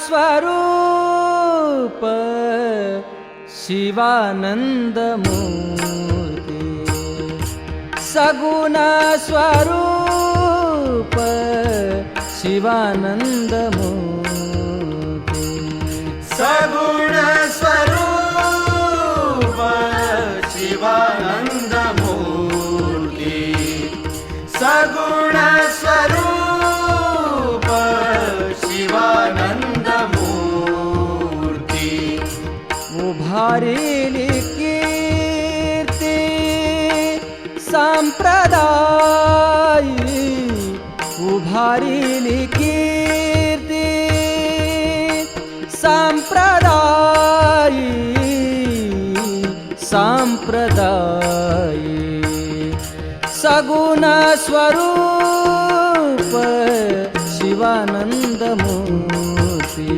स्वरूप शिवानंद मूर्ती सगुण स्वरूप शिवानंद मूर्ती सगुण स्वरूप शिवानंद मूर्ती सगुण स्वरूप शिवानंद मूर्ती उभारिली कीर्ती संप्रदायी उभारिली कीर्ती संप्रदायी सगुण स्वरूप शिवानंद मूर्ती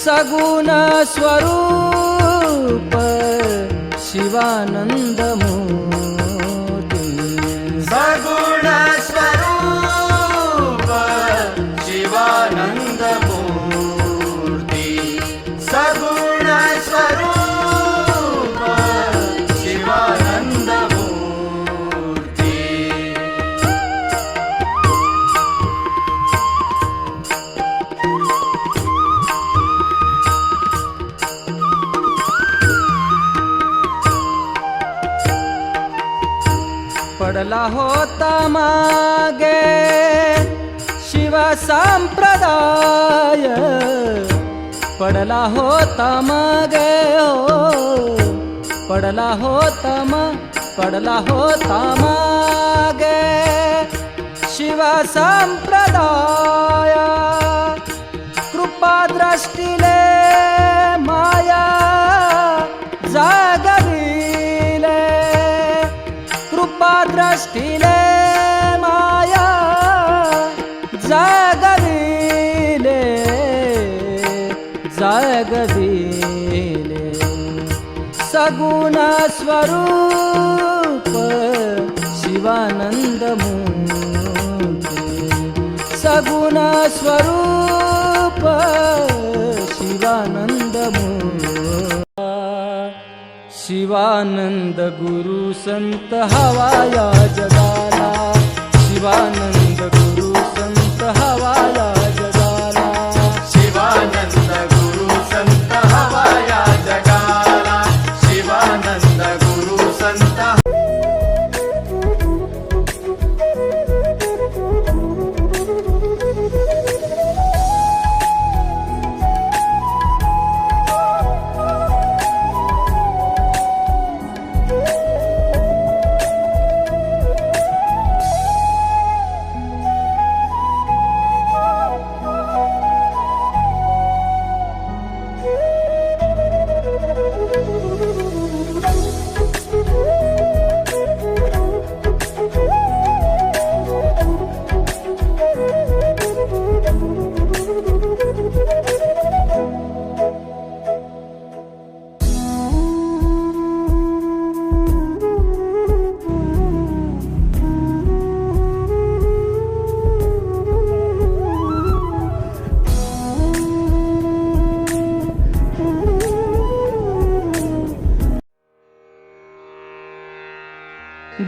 सगुण स्वरूप शिवानंद मूर्ती सगुण स्वरूप शिवानंद मूर्ती सगुण स्वरूप शिवानंद मूर्ती पडला होता मागे शिव संप्रदाय पडला होता मागे पडला होता मागे शिव संप्रदाय कृपा दृष्टीले माया जागविले कृपा दृष्टीले माया जागविले सगुण स्वरूप शिवानंद मूर्ती सगुण स्वरूप शिवानंद मूर्ती शिवानंद गुरु संत हवा या जगाला शिवानंद गुरु संत हवा या जगाला शिवानंद गुरु संत हवा या जगाला शिवानंद गुरु संत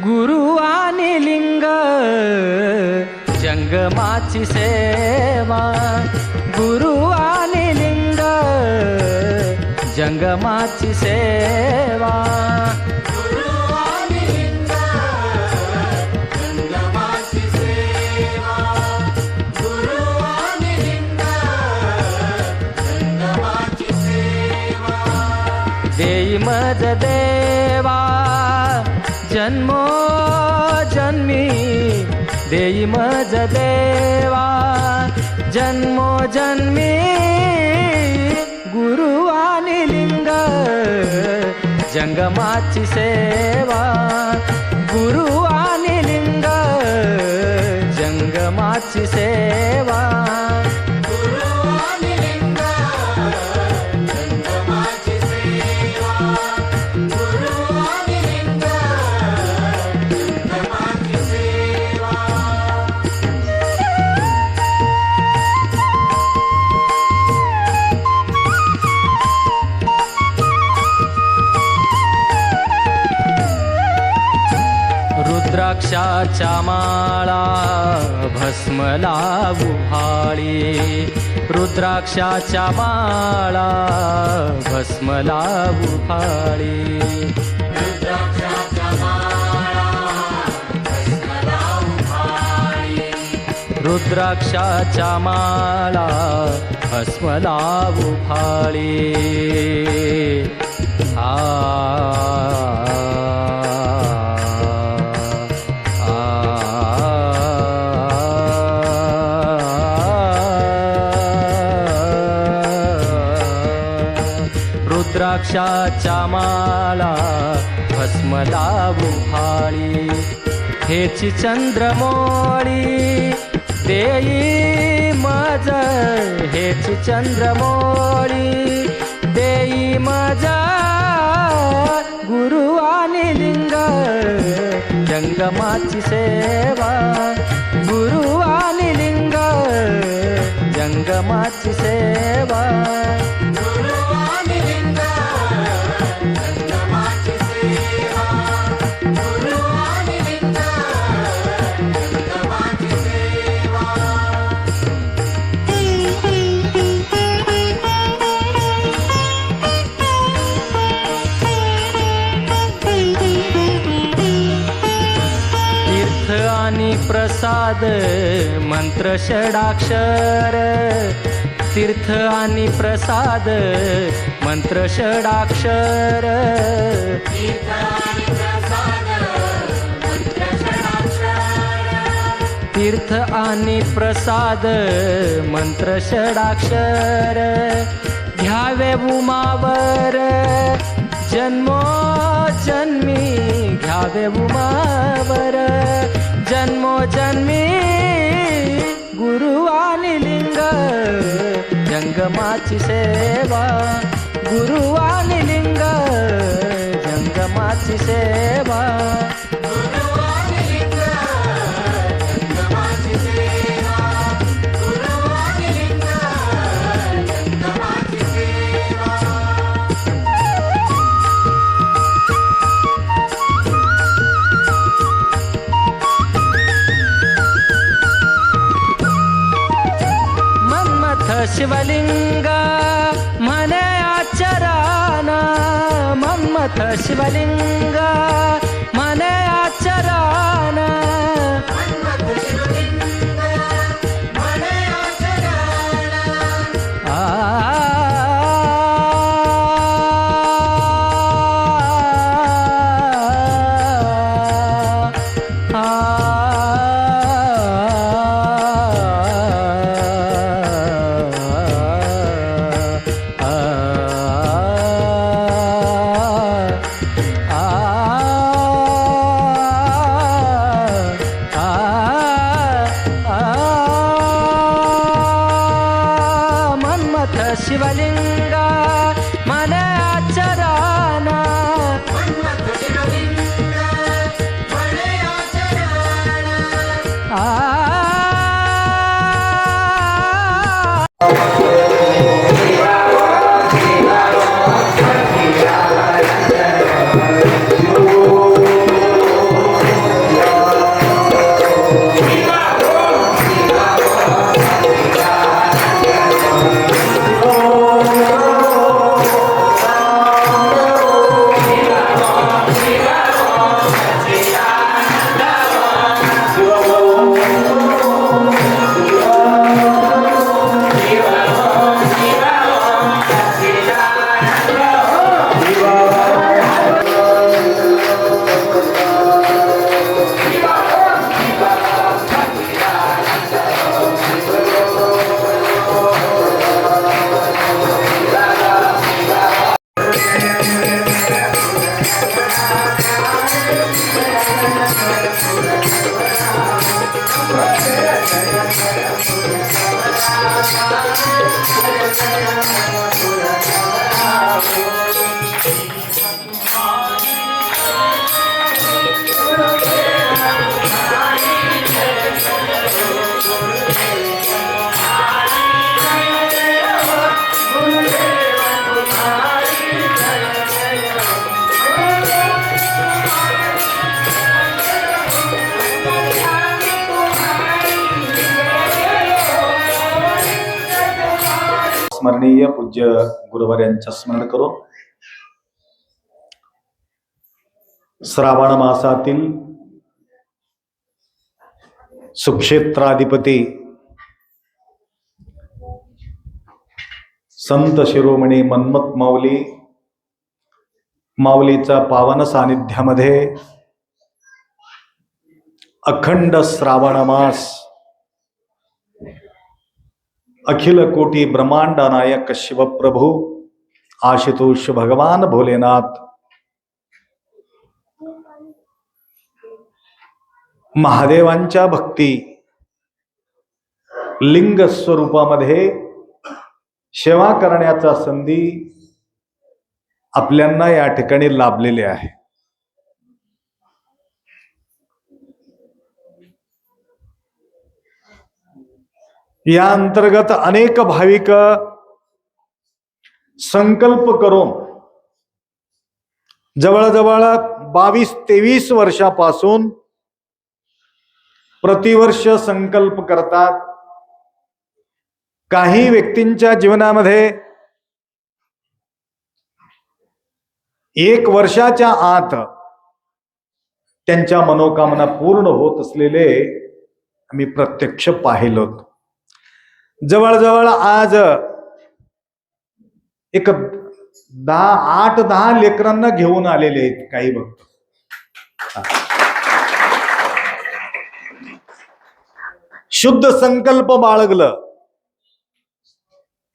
गुरु आणि लिंग जंगमाची सेवा गुरु आणि लिंग जंगमाची सेवा गुरु आणि लिंग जंगमाची सेवा गुरु आणि लिंग जंगमाची सेवा देई मज देवा जन्मो जन्मी देई मज देवा जन्मो जन्मी गुरु आणि लिंग जंगमाची सेवा गुरु आणि लिंग जंगमाची सेवा गुरु आणि लिंग जंगमाची सेवा गुरु आणि लिंग जंगमाची सेवा रुद्राक्षाच्या माळा भस्म लावू भाळी रुद्राक्षाच्या माळा भस्म लावू भाळी रुद्राक्षाच्या माळा भस्म लावू भाळी रुद्राक्षाच्या माळा भस्म लावू भाळी रुद्राक्षाच्या माळा भस्म लावू भाळी हेची चंद्रमोळी देई मज हेची चंद्रमोळी देई मजा गुरु आणि लिंग जंगमाची सेवा गुरु आणि लिंग जंगमाची सेवा गुरु आणि लिंग जंगमाची सेवा गुरु आणि लिंग जंगमाची सेवा तीर्थ आणि प्रसाद मंत्र षडाक्षर तीर्थ आणि प्रसाद मंत्र षडाक्षर तीर्थ आणि प्रसाद मंत्र षडाक्षर तीर्थ आणि प्रसाद मंत्र षडाक्षर घ्यावे उमावर जन्मोजन्मी घ्यावे उमावर जन्मोजन्मी गुरु आणि लिंग जंगमाची सेवा गुरु आणि लिंग जंगमाची सेवा गुरु आणि लिंग जंगमाची सेवा गुरु आणि लिंग जंगमाची सेवा मन्मथ शिवलिंग म्हणे आचराना मन्मथ शिवलिंग म्हणे आचराना मन्मथ शिवलिंग म्हणे आचरण मन्मथ शिवलिंग म्हणे आचराना मन्मथ शिवलिंग म्हणे आचरण आ स्मरणीय पूज्य गुरुवर्यांचं स्मरण करून श्रावण मासातील सुक्षेत्राधिपती संत शिरोमणी मन्मथ माऊलीचा पावन सानिध्यामध्ये अखंड श्रावण मास अखिल कोटी ब्रह्मांड नायक शिवप्रभू आशुतोष भगवान भोलेनाथ महादेवांच्या भक्ती लिंग स्वरूपामध्ये सेवा करण्याचा संधी आपल्यांना या ठिकाणी लाभलेली आहे. या अंतर्गत अनेक भाविक संकल्प करून जवळजवळ 22-23 वर्षापासून प्रतिवर्ष संकल्प करतात. काही व्यक्तींच्या जीवनामध्ये 1 वर्षाच्या आत त्यांच्या मनोकामना पूर्ण होत असलेले आम्ही प्रत्यक्ष पाहिलो. जवळजवळ आज एक 8-10 लेकरांना घेऊन आलेले आहेत काही भक्त. शुद्ध संकल्प बाळगलं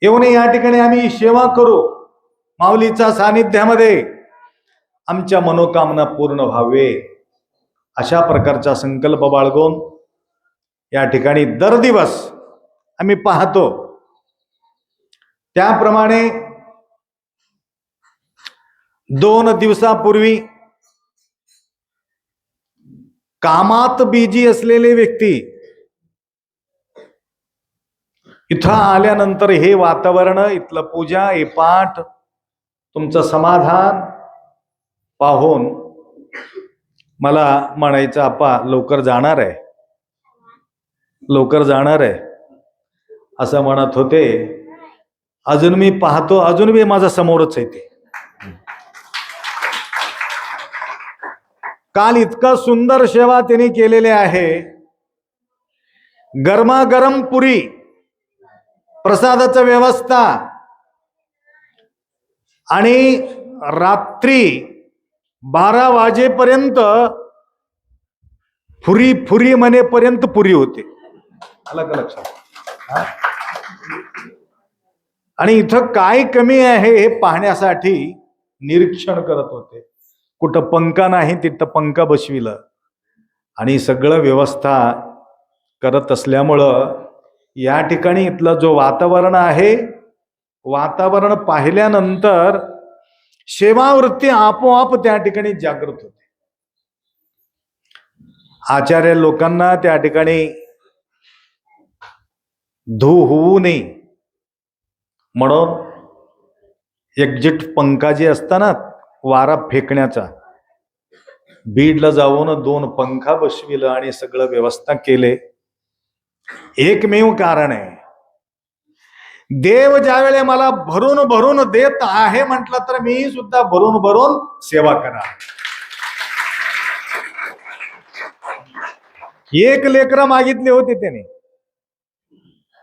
येऊन या ठिकाणी आम्ही सेवा करू, माऊलीच्या सानिध्यामध्ये आमच्या मनोकामना पूर्ण व्हावे अशा प्रकारचा संकल्प बाळगून या ठिकाणी दर दिवस आम्ही पाहतो. त्याप्रमाणे 2 दिवसापूर्वी कामात बिझी असलेले व्यक्ती इथं आल्यानंतर हे वातावरण, इथलं पूजा, हे पाठ, तुमचं समाधान पाहून मला म्हणायचं आपा लवकर जाणार आहे असं म्हणत होते. अजून मी पाहतो, अजून मी माझा समोरच आहे ते. काल इतका सुंदर सेवा त्यांनी केलेली आहे. गरमागरम पुरी, प्रसादाची व्यवस्था आणि रात्री 12 वाजेपर्यंत फुरी म्हणेपर्यंत पुरी होते. आलं का लक्षात? आणि इथं काय कमी आहे हे पाहण्यासाठी निरीक्षण करत होते. कुठं पंखा नाही तिथं पंखा बसविलं आणि सगळं व्यवस्था करत असल्यामुळं या ठिकाणी इथलं जो वातावरण आहे, वातावरण पाहिल्यानंतर सेवावृत्ती आपोआप त्या ठिकाणी जागृत होते. आचार्य लोकांना त्या ठिकाणी होऊ नये म्हणून एक्झिट पंखा जे असता ना वारा फेकण्याचा, बीडला जाऊन 2 पंखा बसविलं आणि सगळं व्यवस्था केले. एकमेव कारण आहे, देव ज्यावेळे मला भरून भरून देत आहे म्हटलं तर मी सुद्धा भरून भरून सेवा करा. 1 लेकरं मागितले होते त्याने,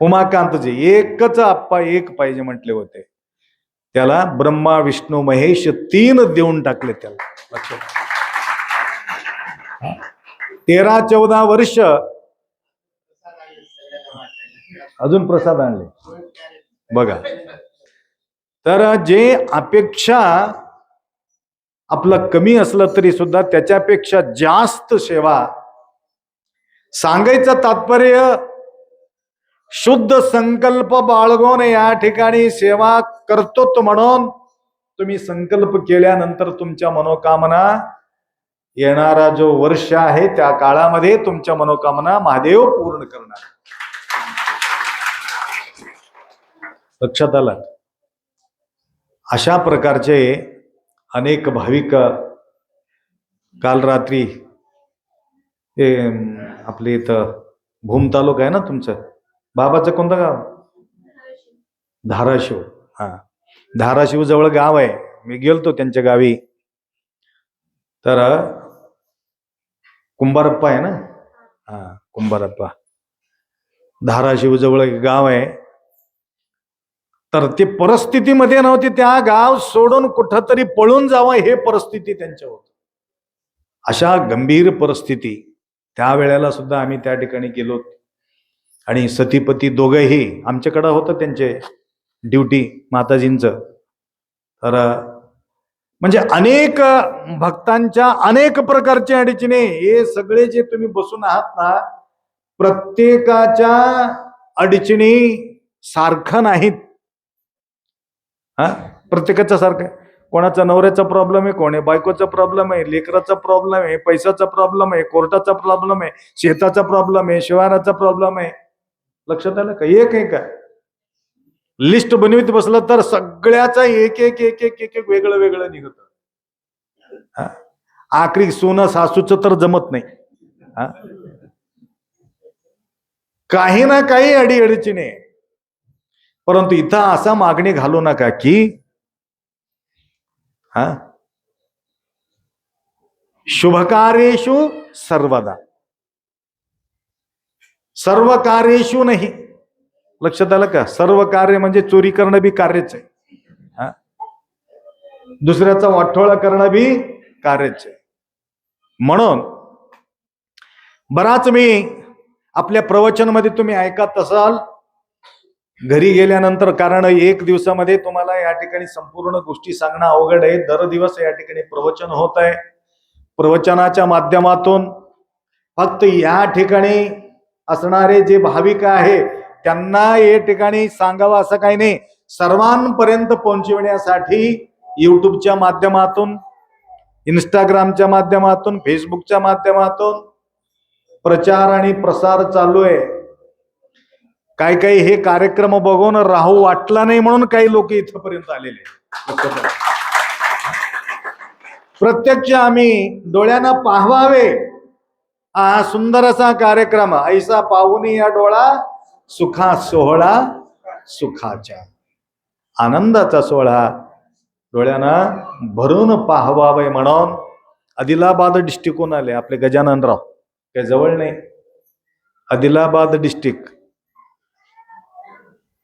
उमाकांतजी, एकच आप्पा एक पाहिजे म्हटले होते. त्याला ब्रह्मा विष्णू महेश 3 देऊन टाकले. त्याला 13-14 वर्ष अजून प्रसाद आणले बघा. तर जे अपेक्षा आपलं कमी असलं तरी सुद्धा त्याच्यापेक्षा जास्त सेवा, सांगायचं तात्पर्य शुद्ध संकल्प बाळगून या ठिकाणी सेवा करतो म्हणून तुम्ही संकल्प केल्यानंतर तुमच्या मनोकामना येणारा जो वर्ष आहे त्या काळामध्ये तुमच्या मनोकामना महादेव पूर्ण करणार. लक्षात आलं? अशा प्रकारचे अनेक भाविक काल रात्री आपले इथं भूम तालुका आहे ना तुमचं, बाबाचं कोणतं गाव? धाराशिव. हा, धाराशिव जवळ गाव आहे. मी गेलतो त्यांच्या गावी. तर कुंभारप्पा आहे ना, हा कुंभारप्पा, धाराशिव जवळ एक गाव आहे. तर ते परिस्थितीमध्ये नव्हते, त्या गाव सोडून कुठंतरी पळून जावं हे परिस्थिती त्यांच्या होत. अशा गंभीर परिस्थिती त्यावेळेला सुद्धा आम्ही त्या ठिकाणी गेलो. आणि सतीपती दोघंही आमच्याकडं होतं त्यांचे ड्युटी माताजींचं. तर म्हणजे अनेक भक्तांच्या अनेक प्रकारच्या अडचणी, हे सगळे जे तुम्ही बसून आहात ना, प्रत्येकाच्या अडचणी सारखं नाहीत. हा, प्रत्येकाचा सारखं. कोणाचा नवऱ्याचा प्रॉब्लेम आहे, कोणी बायकोचा प्रॉब्लेम आहे, लेकराचा प्रॉब्लेम आहे, पैशाचा प्रॉब्लेम आहे, कोर्टाचा प्रॉब्लेम आहे, शेताचा प्रॉब्लेम आहे, शिवाराचा प्रॉब्लेम आहे. लक्षात आलं का? एक आहे का लिस्ट बनवित बसलं तर सगळ्याचा एक एक एक एक एक एक वेगळं वेगळं निघत. आखरी सोनं सासूचं तर जमत नाही. काही ना काही अडीअडचणी. परंतु इथं असा मागणी घालू नका की शुभकार्येषु सर्वदा, सर्व कार्येषु नाही. लक्षात आलं का? सर्व कार्य म्हणजे चोरी करणं बी कार्यच आहे, दुसऱ्याचा वाटोळा करणं बी कार्यच आहे. म्हणून बराच मी आपल्या प्रवचनमध्ये तुम्ही ऐकत असाल घरी गेल्यानंतर, कारण एक दिवसामध्ये तुम्हाला या ठिकाणी संपूर्ण गोष्टी सांगणं अवघड आहे. दर दिवस या ठिकाणी प्रवचन होत आहे. प्रवचनाच्या माध्यमातून फक्त या ठिकाणी असणारे जे भाविक आहे त्यांना या ठिकाणी सांगावं असं काही नाही. सर्वांपर्यंत पोहोचविण्यासाठी युट्यूबच्या माध्यमातून, इंस्टाग्रामच्या माध्यमातून, फेसबुकच्या माध्यमातून प्रचार आणि प्रसार चालू आहे. काही काही हे कार्यक्रम बघून राहू वाटला नाही म्हणून काही लोक इथपर्यंत आलेले. प्रत्यक्ष आम्ही डोळ्यांना पाहावे हा सुंदर असा कार्यक्रम. ऐसा पाहुनी या डोळा सुखा सोहळा सुखाच्या, आनंदाचा सोहळा डोळ्यांना भरून पाहावे म्हणून आदिलाबाद डिस्ट्रिक्टहून आले आपले गजाननराव. काही जवळ नाही, आदिलाबाद डिस्ट्रिक्ट.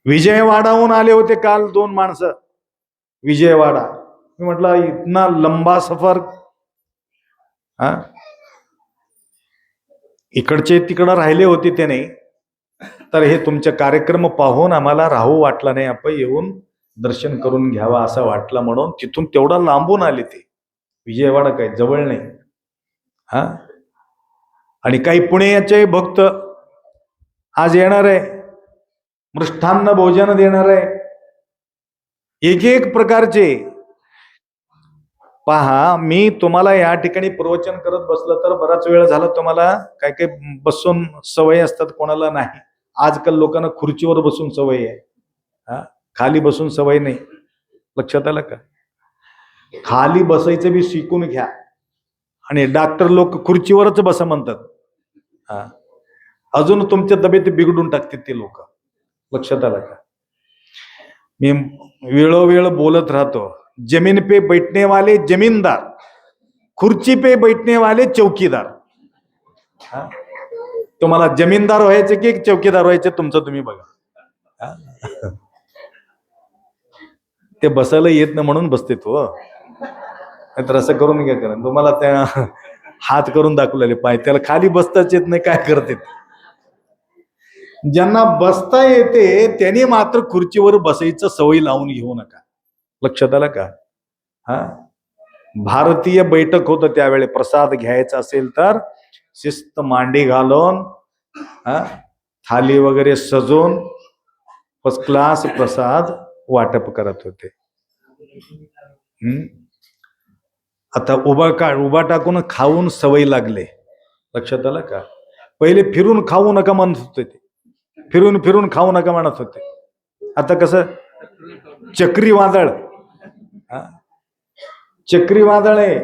विजयवाडाहून आले होते काल 2 माणसं. विजयवाडा. मी म्हटलं इतना लंबा सफर. इकडचे तिकडं राहिले होते ते नाही. तर हे तुमचे कार्यक्रम पाहून आम्हाला राहू वाटला नाही, आपण येऊन दर्शन करून घ्यावा असं वाटलं म्हणून तिथून तेवढा लांबून आले ते. विजयवाडा काही जवळ नाही. आणि काही पुण्याचे भक्त आज येणार आहे, मृष्टान्न भोजन देणार आहे, एक एक प्रकारचे. पहा, मी तुम्हाला या ठिकाणी प्रवचन करत बसलं तर बराच वेळ झाला. तुम्हाला काय काय बसून सवय असतात, कोणाला नाही. आजकाल लोकांना खुर्चीवर बसून सवय आहे, खाली बसून सवय नाही. लक्षात आलं का? खाली बसायचं बी शिकून घ्या. आणि डॉक्टर लोक खुर्चीवरच बसा म्हणतात, अजून तुमच्या तब्येत बिघडून टाकतात ते लोक. लक्षात आलं का? मी वेळोवेळ बोलत राहतो, जमीन पे बैठने वाले जमीनदार, खुर्ची पे बैठने वाले चौकीदार. तुम्हाला जमीनदार व्हायचे की चौकीदार व्हायचे तुमचं तुम्ही बघा. ते बसायला येत नाही म्हणून बसते तो. तर असं करून घ्या करा. तुम्हाला त्या हात करून दाखवलेले पाय, त्याला खाली बसताच येत नाही, काय करते. ज्यांना बसता येते त्यांनी मात्र खुर्चीवर बसायचं सवय लावून घेऊ नका. लक्षात आलं का? भारतीय बैठक होतं त्यावेळी. प्रसाद घ्यायचा असेल तर शिस्त मांडी घालून, थाली वगैरे सजून फर्स्ट क्लास प्रसाद वाटप करत होते. आता उभा टाकून खाऊन सवय लागले. लक्षात आलं का? पहिले फिरून खाऊ नका म्हणत होते ते, फिरून फिरून खाऊ नका म्हणत होते. आता कसं चक्रीवादळ, चक्रीवादळ आहे.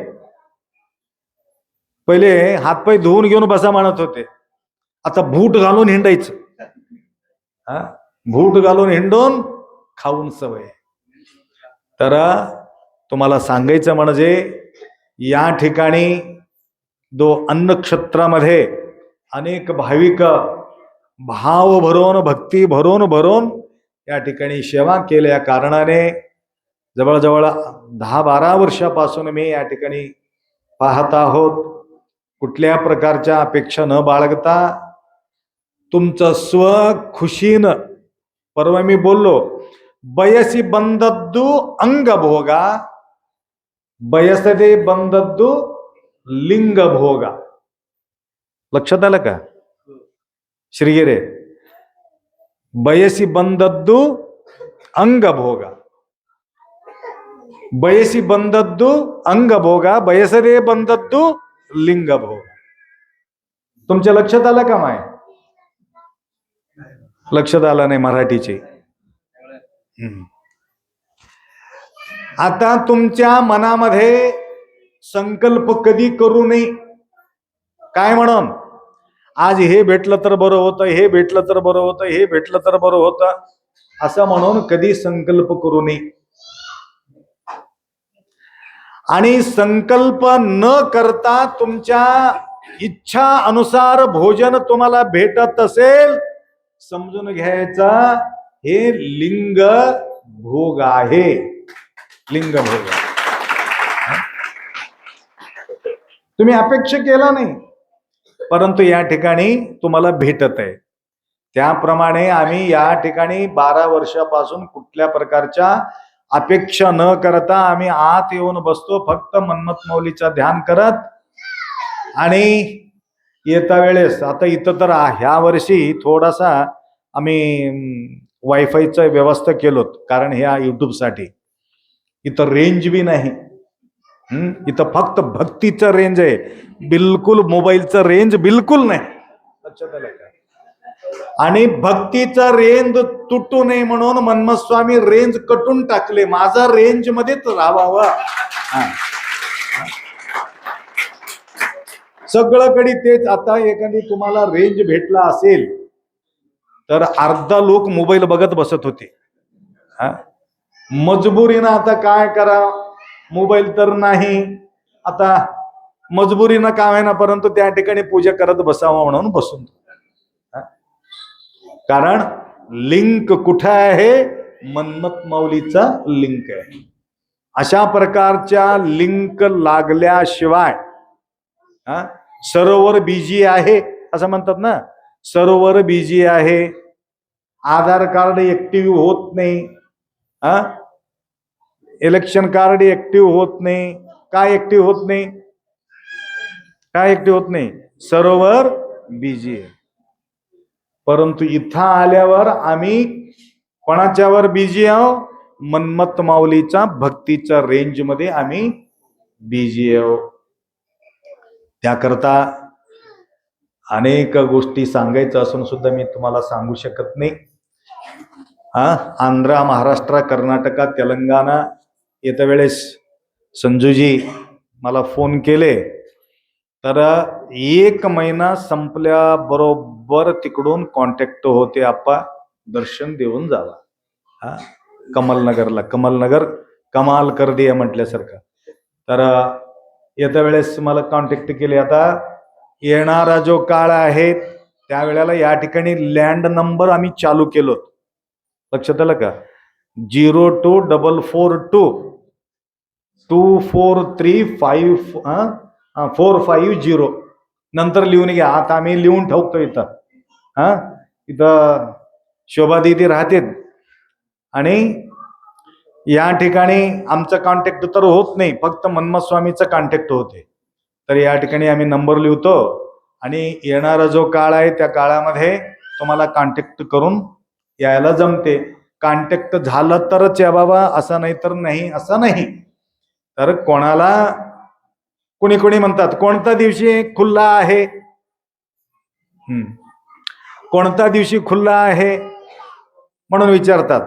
पहिले हातपाय धुवून घेऊन बसा म्हणत होते, आता बूट घालून हिंडायचं. बूट घालून हिंडून खाऊन सवय आहे. तर तुम्हाला सांगायचं म्हणजे या ठिकाणी अन्नक्षेत्रामध्ये अनेक भाविक भाव भरून भक्ती भरून या ठिकाणी सेवा केल्या कारणाने जवळजवळ 10-12 वर्षापासून मी या ठिकाणी पाहत आहोत. कुठल्या प्रकारच्या अपेक्षा न बाळगता तुमचं स्व खुशीनं, परवा मी बोललो, बयसी बंदद्दू अंग भोगा बयसदे बंदद्दू लिंग भोगा. लक्षात आलं का श्रीगिरे? बयसी बंदद्दू अंग भोगा बयसी बंदद्दू अंग भोगा बयसदे बंदद्दू लिंग भोगा. तुमच्या लक्षात आलं का माय? लक्षात आलं नाही मराठीचे. आता तुमच्या मनामध्ये संकल्प कधी करू नये. काय म्हणून? आज हे भेटलं तर बरं होतं, हे भेटलं तर बरं होतं, हे भेटलं तर बरं होतं, असं म्हणून कधी संकल्प करू नये. आणि संकल्प न करता तुमच्या इच्छा अनुसार भोजन तुम्हाला भेटत असेल, समजून घ्यायचा हे लिंग भोग आहे. लिंग भोग. तुम्ही अपेक्षा केला नाही, परंतु या ठिकाणी तुम्हाला भेटत आहे. त्याप्रमाणे आम्ही या ठिकाणी 12 वर्षापासून कुठल्या प्रकारच्या अपेक्षा न करता आम्ही आत येऊन बसतो, फक्त मन्मथ माऊलीचा ध्यान करत. आणि येता वेळेस आता इथं तर ह्या वर्षी थोडासा आम्ही वायफायचं व्यवस्था केलो, कारण ह्या युट्यूबसाठी इथं रेंज बी नाही. इथं फक्त भक्तीचं रेंज आहे, बिलकुल मोबाईलचं रेंज बिलकुल नाही. लक्षात आलं का? आणि भक्तीचा रेंज तुटू नये म्हणून मन्मथ स्वामी रेंज कटून टाकले, माझा रेंज मध्येच राहावा. सगळीकडे तेच. आता एखादी तुम्हाला रेंज भेटला असेल तर अर्धा लोक मोबाईल बघत बसत होते. मजबुरीनं आता काय करा, मोबाईल तर नाही, आता मजबुरीनं काय आहे ना, परंतु त्या ठिकाणी पूजा करत बसावं म्हणून बसून. कारण लिंक कुठे आहे? मन्मथ माऊलीचा लिंक आहे. अशा प्रकारच्या लिंक लागल्याशिवाय सरोवर बिजी आहे असं म्हणतात ना, सरोवर बिजी आहे, आधार कार्ड ऍक्टिव्ह होत नाही, इलेक्शन कार्ड ऍक्टिव्ह होत नाही. काय ऍक्टिव्ह होत नाही? काय ऍक्टिव्ह होत नाही? सरोवर बिजी आहे. परंतु इथं आल्यावर आम्ही कोणाच्यावर बिजी आहोत? मन्मथ माऊलीचा भक्तीच्या रेंज मध्ये आम्ही बिजी आहोत. त्याकरता अनेक गोष्टी सांगायचं असून सुद्धा मी तुम्हाला सांगू शकत नाही. आंध्र, महाराष्ट्र, कर्नाटक, तेलंगणा येत्या वेळेस संजूजी मला फोन केले तर 1 महिना संपल्याबरोबर तिकडून कॉन्टॅक्ट होते, आप्पा दर्शन देऊन जावा कमलनगरला. कमलनगर कमाल कर दिया म्हटल्यासारखं. तर येत्या वेळेस मला कॉन्टॅक्ट केले. आता येणारा जो काळ आहे त्यावेळेला या ठिकाणी लँड नंबर आम्ही चालू केलो. लक्षात आलं का? 022422435450 नंतर लिहून घ्या. आता आम्ही लिहून ठेवतो इथं. इथं शोभा दीदी राहते आणि या ठिकाणी आमचा कॉन्टॅक्ट तर होत नाही, फक्त मन्मथ स्वामीचा कॉन्टॅक्ट होते. तर या ठिकाणी आम्ही नंबर लिहितो आणि येणारा जो काळ आहे त्या काळामध्ये तुम्हाला कॉन्टॅक्ट करून यायला जमते. कॉन्टॅक्ट झालं तरच या बाबा, असं नाही तर नाही, असं नाही. तर कोणाला कोणी कोणी म्हणतात कोणत्या दिवशी खुल्ला आहे, कोणत्या दिवशी खुल्ला आहे म्हणून विचारतात.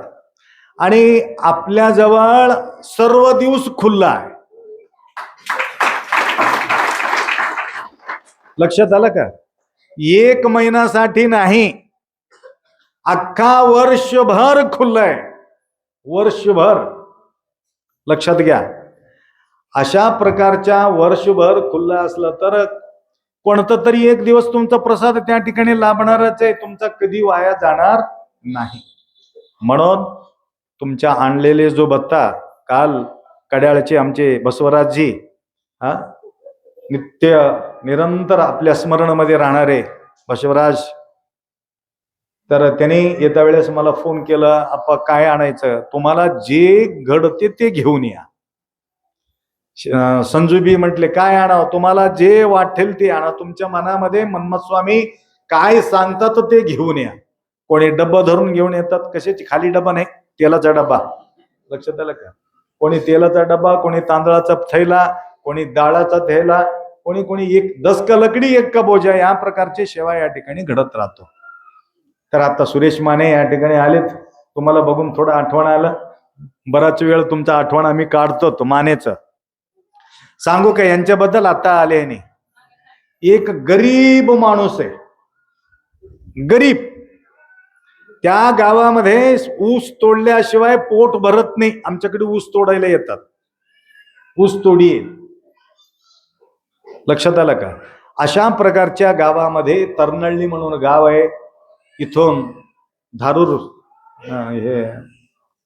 आणि आपल्या जवळ सर्व दिवस खुल्ला आहे. लक्षात आलं का? 1 महिन्यासाठी नाही, अख्खा वर्षभर खुल्ला आहे. वर्षभर. लक्षात घ्या, अशा प्रकारच्या वर्षभर खुल्लं असलं तर कोणतं तरी एक दिवस तुमचा प्रसाद त्या ठिकाणी लाभणारच आहे, तुमचा कधी वाया जाणार नाही. म्हणून तुमच्या आणलेले जो बत्ता काल कड्याळचे आमचे बसवराजजी, हा, नित्य निरंतर आपल्या स्मरणमध्ये राहणारे बसवराज, तर त्यांनी येत्या वेळेस मला फोन केला, आप्पा काय आणायचं, तुम्हाला जे घडते ते घेऊन या. संजूबी म्हटले काय आणावं, तुम्हाला जे वाटेल ते आणा, तुमच्या मनामध्ये मन्मथ स्वामी काय सांगतात ते घेऊन या. कोणी डब्बा धरून घेऊन येतात, कशाची खाली डबा नाही, तेलाचा डबा. लक्षात आलं का? कोणी तेलाचा डबा, कोणी तांदळाचा थैला, कोणी डाळाचा थैला, कोणी कोणी एक 10 का लकडी 1 का बोजा, या प्रकारची सेवा या ठिकाणी घडत राहतो. तर आता सुरेश माने या ठिकाणी आलेत, तुम्हाला बघून थोडं आठवण आलं. बराच वेळ तुमचा आठवण आम्ही काढतो. तो मानेचं सांगू का यांच्याबद्दल? आता आले नाही. एक गरीब माणूस आहे, गरीब. त्या गावामध्ये ऊस तोडल्याशिवाय पोट भरत नाही. आमच्याकडे ऊस तोडायला येतात, ऊस तोडी. लक्षात आलं का? अशा प्रकारच्या गावामध्ये तरनळली म्हणून गाव आहे. इथून धारूर, हे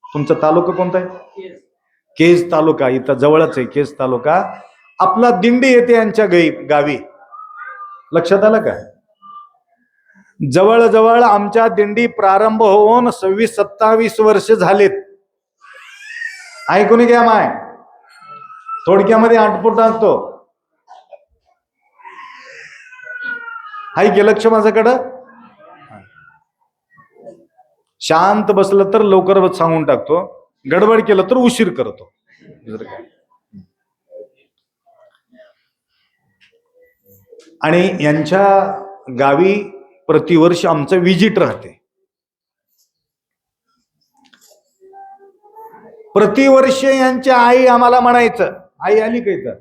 तुमचा तालुका कोणता आहे? केज तालुका. इथं जवळच आहे केज तालुका. आपला दिंडी येते यांच्या गावी. लक्षात आलं का? जवळजवळ आमच्या दिंडी प्रारंभ होऊन 26-27 वर्ष झालेत. ऐकून घ्या माय, थोडक्यामध्ये आटपूट टाकतो. हाय गे लक्ष माझ्याकडं. शांत बसलं तर लवकर सांगून टाकतो, गडबड केलं तर उशीर करतो. आणि यांच्या गावी प्रतिवर्ष आमचं विजिट राहते. प्रतिवर्ष यांच्या आई आम्हाला म्हणायचं, आई आली का इथं?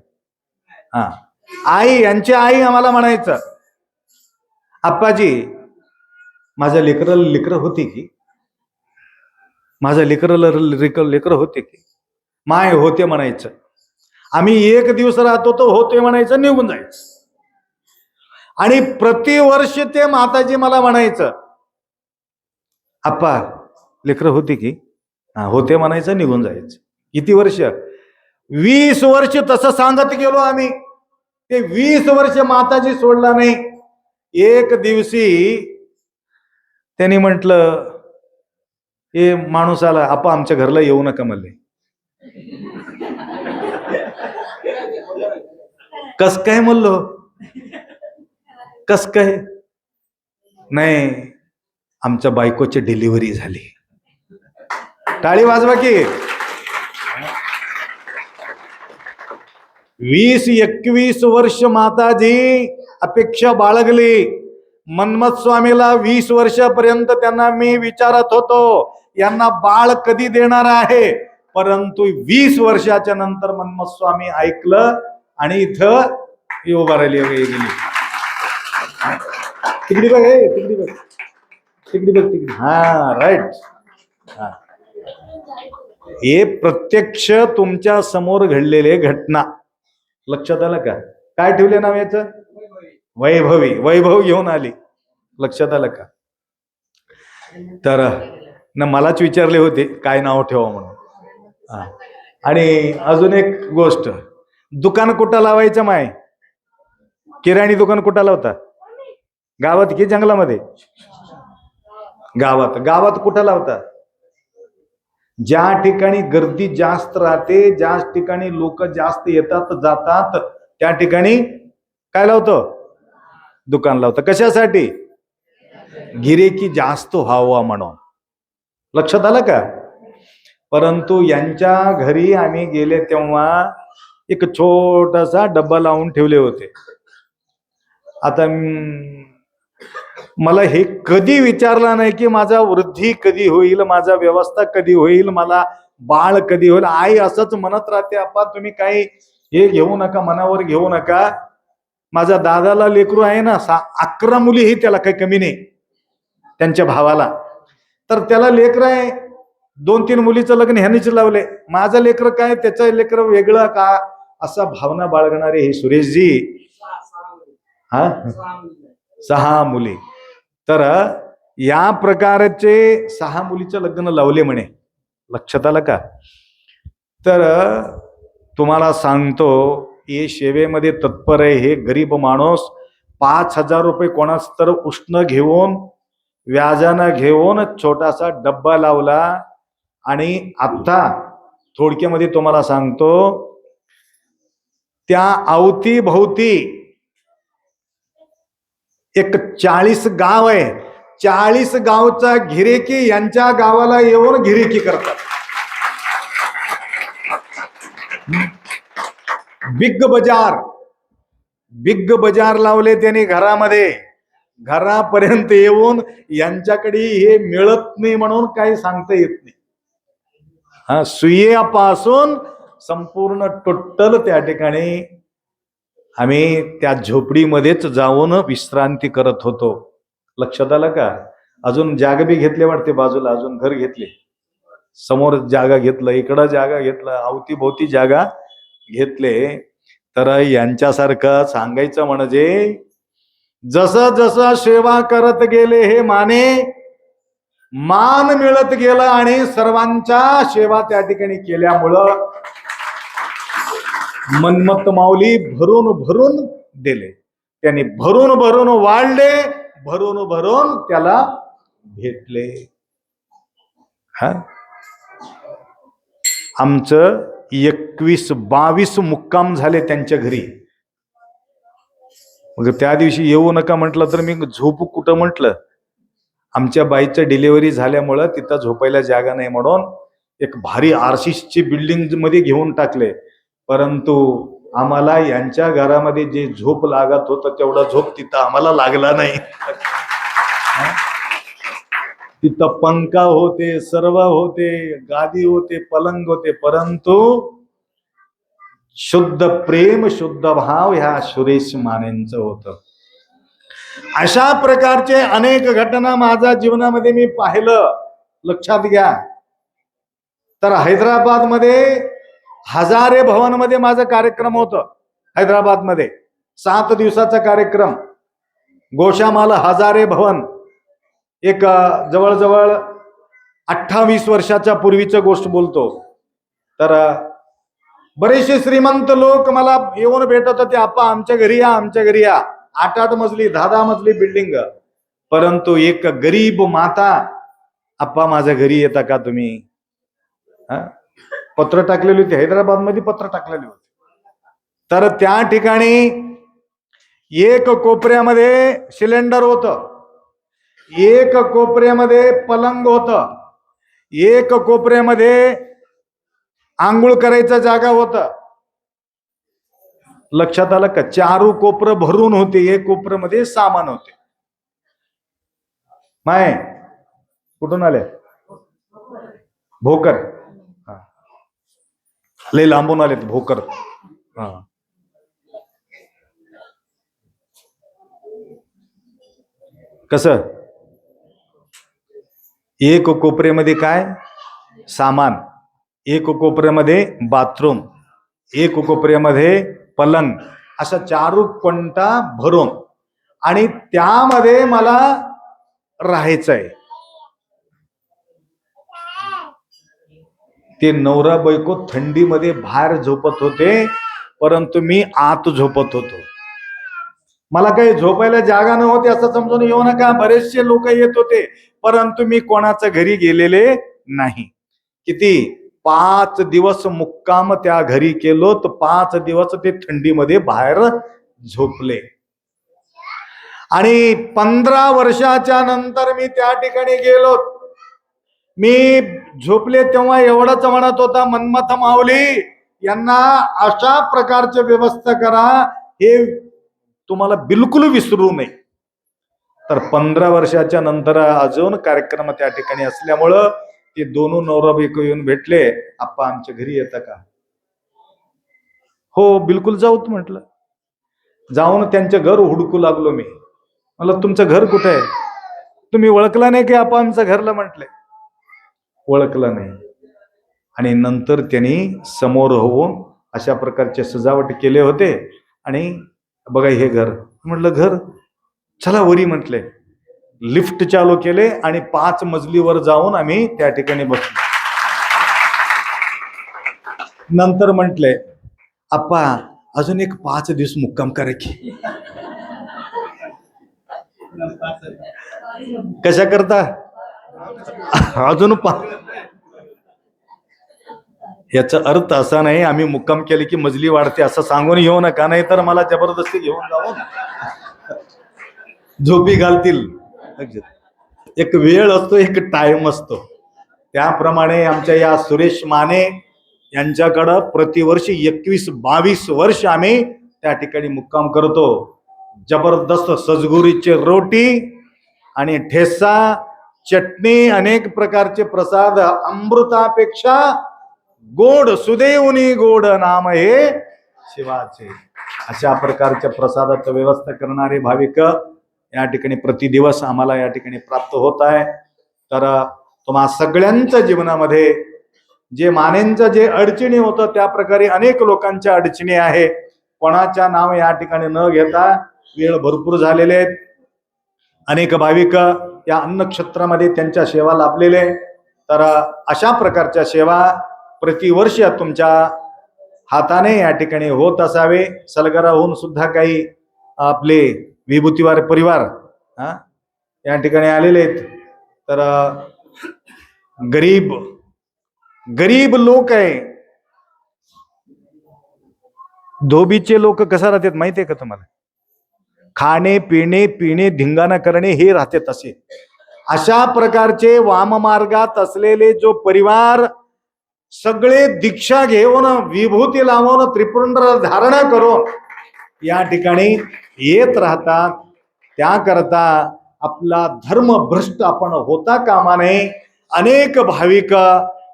हा, आई, यांची आई आम्हाला म्हणायचं, आप्पाजी माझ्या लेकर होती की, माझ्या लेकर होते की? माय होते म्हणायचं. आम्ही एक दिवस राहतो तो होते म्हणायचं, निघून जायचं. आणि प्रतिवर्ष ते माताजी मला म्हणायचं, आप्पा लेकर होती की? होते म्हणायचं, निघून जायचं. किती वर्ष? 20 वर्ष तसं सांगत गेलो आम्ही. ते 20 वर्ष माताजी सोडला नाही. एक दिवशी त्यांनी म्हटलं, हे माणूस आला, आप्पा आमच्या घरला येऊ नका म्हणले. कस काय म्हणलो? कस काय? नाही, आमच्या बायकोची डिलिव्हरी झाली. टाळी वाजवा की. 20-21 वर्ष माताजी अपेक्षा बाळगली. मन्मथ स्वामीला 20 वर्षापर्यंत त्यांना मी विचारत होतो, यांना बाळ कधी देणार आहे. परंतु 20 वर्षाच्या नंतर मन्मथ स्वामी ऐकलं आणि इथं उभा राहिली. तिकडी बघ, तिकडी बघ, तिकडी बघ, तिकडी. हा, राईट. हा, हे प्रत्यक्ष तुमच्या समोर घडलेले घटना. लक्षात आलं का? काय ठेवले नाव याचं? वैभवी. वैभव घेऊन आली. लक्षात आलं का? तर न मलाच विचारले होते काय नाव ठेवा म्हणून. आणि अजून एक गोष्ट, दुकान कुठं लावायचं माय? किराणी दुकान कुठं लावता? गावात की जंगलामध्ये? गावात. गावात कुठं लावता? ज्या ठिकाणी गर्दी जास्त राहते, ज्या ठिकाणी लोक जास्त येतात जातात, त्या ठिकाणी काय लावतो? दुकान लावतं. कशासाठी? गिरेकी जास्त व्हावा म्हणून. लक्षात आलं का? परंतु यांच्या घरी आम्ही गेले तेव्हा एक छोटासा डब्बा लावून ठेवले होते. आता मला हे कधी विचारला नाही की माझा वृद्धी कधी होईल, माझा व्यवस्था कधी होईल, मला बाळ कधी होईल. आई असंच म्हणत राहते, अप्पा तुम्ही काही हे घेऊ नका, मनावर घेऊ नका. माझ्या दादाला लेकरू आहे ना, 11 मुली ही, त्याला काही कमी नाही त्यांच्या भावाला. तर त्याला लेकर आहे, 2-3 मुलीचं लग्न ह्यानीच लावले, माझं लेकर काय त्याचं लेकर वेगळं का, असा भावना बाळगणारे हे सुरेशजी. हा 6 मुली. तर या प्रकारचे 6 मुलीचं लग्न लावले म्हणे. लक्षात आलं का? तर तुम्हाला सांगतो, हे सेवेमध्ये तत्पर आहे हे गरीब माणूस 5,000 रुपये कोणाच तर उष्ण घेऊन व्याजानं घेऊन छोटासा डब्बा लावला. आणि आता थोडक्यामध्ये तुम्हाला सांगतो, त्या अवतीभोवती एक 40 गाव आहे. 40 गावचा गिरेकी यांच्या गावाला येऊन गिरेकी करतात. बिग बाजार लावले त्यांनी घरामध्ये. घरापर्यंत येऊन यांच्याकडे हे मिळत नाही म्हणून काही सांगता येत नाही. हा, सुयेपासून संपूर्ण टोटल त्या ठिकाणी आम्ही त्या झोपडीमध्येच जाऊन विश्रांती करत होतो. लक्षात आलं का? अजून जागा बी घेतले वाटते बाजूला, अजून घर घेतले, समोर जागा घेतलं, इकडं जागा घेतलं, अवतीभोवती जागा घेतले. तर यांच्यासारखं सांगायचं म्हणजे जसं जसं सेवा करत गेले हे मान मिळत गेलं. आणि सर्वांच्या सेवा त्या ठिकाणी केल्यामुळं मन्मथ माऊली भरून भरून दिले. त्यांनी भरून भरून वाढले, भरून भरून त्याला भेटले. हा, आमचं 21-22 मुक्काम झाले त्यांच्या घरी. मग त्या दिवशी येऊ नका म्हटलं तर मी झोपू कुठं म्हटलं. आमच्या बाईचं डिलिव्हरी झाल्यामुळं तिथं झोपायला जागा नाही म्हणून एक भारी आरसीसी बिल्डिंग मध्ये घेऊन टाकले. परंतु आम्हाला यांच्या घरामध्ये जे झोप लागत होतं तेवढा झोप तिथं आम्हाला लागला नाही. तिथं पंखा होते, सर्व होते, गादी होते, पलंग होते, परंतु शुद्ध प्रेम शुद्ध भाव ह्या सुरेश मानेंचं होतं. अशा प्रकारचे अनेक घटना माझ्या जीवनामध्ये मी पाहिलं. लक्षात घ्या. तर हैदराबादमध्ये हजारे भवन मध्ये माझा कार्यक्रम होता. हैदराबादमध्ये 7 दिवसाचा कार्यक्रम. गोशामाल हजारे भवन, एक जवळजवळ 28 वर्षाच्या पूर्वीचं गोष्ट बोलतो. तर बरेचसे श्रीमंत लोक मला येऊन भेटत होते, आप्पा आमच्या घरी या, आमच्या घरी या. 8-8 मजली 10-10 मजली बिल्डिंग. परंतु एक गरीब माता, आप्पा माझ्या घरी येता का तुम्ही? पत्र टाकलेली होती, हैदराबादमध्ये पत्र टाकलेली होती. तर त्या ठिकाणी एक कोपऱ्यामध्ये सिलेंडर होतं, एक कोपऱ्यामध्ये पलंग होतं, एक कोपऱ्यामध्ये आंघोळ करायचा जागा होता. लक्षात आलं का? 4 कोपरं भरून होते, एक कोपऱ्यामध्ये सामान होते. माय कुठून आले? भोकर. लय लांबून आलेत भोकर. कसं? एक कोपऱ्यामध्ये काय सामान, एक कोपऱ्यामध्ये बाथरूम, एक कोपऱ्यामध्ये पलंग, अशा 4 कोंटा भरून. आणि त्यामध्ये मला राहायचंय. ते नवरा बायको थंडीमध्ये बाहेर झोपत होते, परंतु मी आत झोपत होतो. मला काही झोपायला जागा नव्हती असं समजून येऊ नका. बरेचसे लोक येत होते, परंतु मी कोणाच्या घरी गेलेले नाही. किती 5 दिवस मुक्काम त्या घरी केलो, तर 5 दिवस ते थंडीमध्ये बाहेर झोपले. आणि 15 वर्षाच्या नंतर मी त्या ठिकाणी गेलो. मी झोपले तेव्हा एवढंच म्हणत होता, मन्मथ माऊली यांना अशा प्रकारची व्यवस्था करा, हे तुम्हाला बिलकुल विसरू नये. तर 15 वर्षाच्या नंतर अजून कार्यक्रम त्या ठिकाणी असल्यामुळं ते दोन नवरा बायको येऊन भेटले, आप्पा आमच्या घरी येतं का? हो बिलकुल जाऊत म्हटलं. जाऊन त्यांचं घर हुडकू लागलो मी. मला तुमचं घर कुठे आहे? तुम्ही ओळखला नाही की आप्पा आमचं घरला म्हटले. ओळखलं नाही. आणि नंतर त्यांनी समोर होऊन अशा प्रकारचे सजावट केले होते. आणि बघा हे घर, म्हटलं घर, चला वरी म्हटले. लिफ्ट चालू केले आणि 5 मजलीवर जाऊन आम्ही त्या ठिकाणी बसलो. नंतर म्हटले, आप्पा अजून एक 5 दिवस मुक्काम करा की. कशा करता अजून याचा अर्थ असा नाही आम्ही मुक्काम केले की मजली वाढते असं सांगून येऊ नका, नाही तर मला जबरदस्ती घेऊन जाऊन झोपी घालतील. एक वेळ असतो, एक टाइम असतो. त्याप्रमाणे आमच्या या सुरेश माने यांच्याकडं प्रतिवर्षी 21-22 वर्ष आम्ही त्या ठिकाणी मुक्काम करतो. जबरदस्त सजगुरीचे रोटी आणि ठेसा, चटणी, अनेक प्रकारचे प्रसाद, अमृतापेक्षा गोड, सुदैवनी गोड नाम हे शिवाचे. अशा प्रकारच्या प्रसादाचं व्यवस्था करणारे भाविक या ठिकाणी प्रतिदिवस आम्हाला या ठिकाणी प्राप्त होत आहे. तर तुम्हा सगळ्यांच्या जीवनामध्ये जे मानेंचं जे अडचणी होतं त्या प्रकारे अनेक लोकांच्या अडचणी आहे. कोणाच्या नाव या ठिकाणी न घेता, वेळ भरपूर झालेले आहेत. अनेक भाविक या अन्नक्षेत्रामध्ये त्यांच्या सेवा लाभलेले. तर अशा प्रकारच्या सेवा प्रतिवर्ष तुमच्या हाताने या ठिकाणी होत असावे. सलगराहून सुद्धा काही आपले विभूतिवार परिवार या ठिकाणी आलेले आहेत. तर गरीब लोक आहे. धोबीचे लोक कसा राहतात माहितीये का तुम्हाला? खाणे पिणे धिंगाणा करणे हे राहते तसे. अशा प्रकारचे वाममार्गात असलेले जो परिवार सगळे दीक्षा घेऊन, विभूती लावून, त्रिपुंड धारण करून या ठिकाणी येत राहतात. त्याकरता आपला धर्म भ्रष्ट आपण होता कामा नये. अनेक भाविक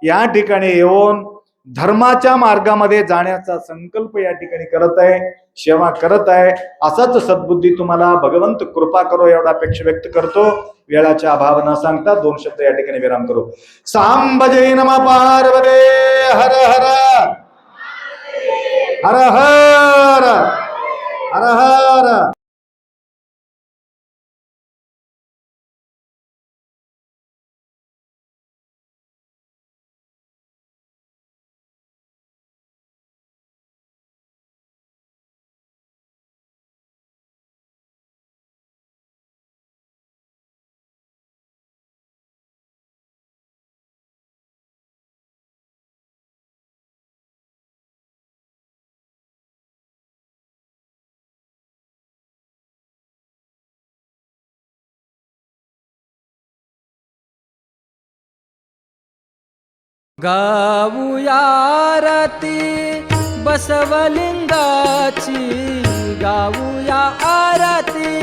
या ठिकाणी येऊन धर्माच्या मार्गामध्ये जाण्याचा संकल्प या ठिकाणी करत आहे, सेवा करत आहे. असाच सद्बुद्धी तुम्हाला भगवंत कृपा करो एवढा अपेक्षा व्यक्त करतो. वेळाच्या अभाव न सांगता 2 शब्द या ठिकाणी विराम करू. सांब जय नम पार्वते हर हर हर हर हर हर. गाऊया आरती बसवलिंगाची, गाऊया आरती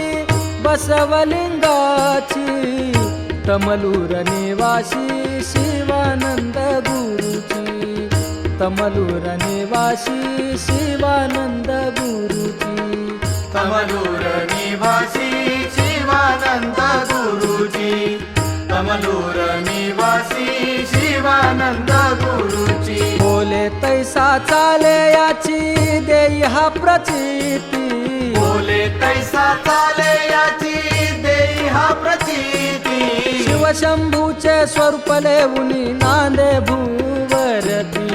बसवलिंगाची. तमलूर निवासी शिवानंद गुरुजी, तमलूर निवासी शिवानंद गुरुजी, तमलूर निवासी शिवानंद गुरुजी, तमलूर निवासी शिवानंद गुरुजी. बोले तैसा चाले याची देई हा प्रचिती, बोले तैसा चाले याची देई हा प्रचिती. शिवशंभूचे स्वरूप लेऊनी नांदे भूवरती,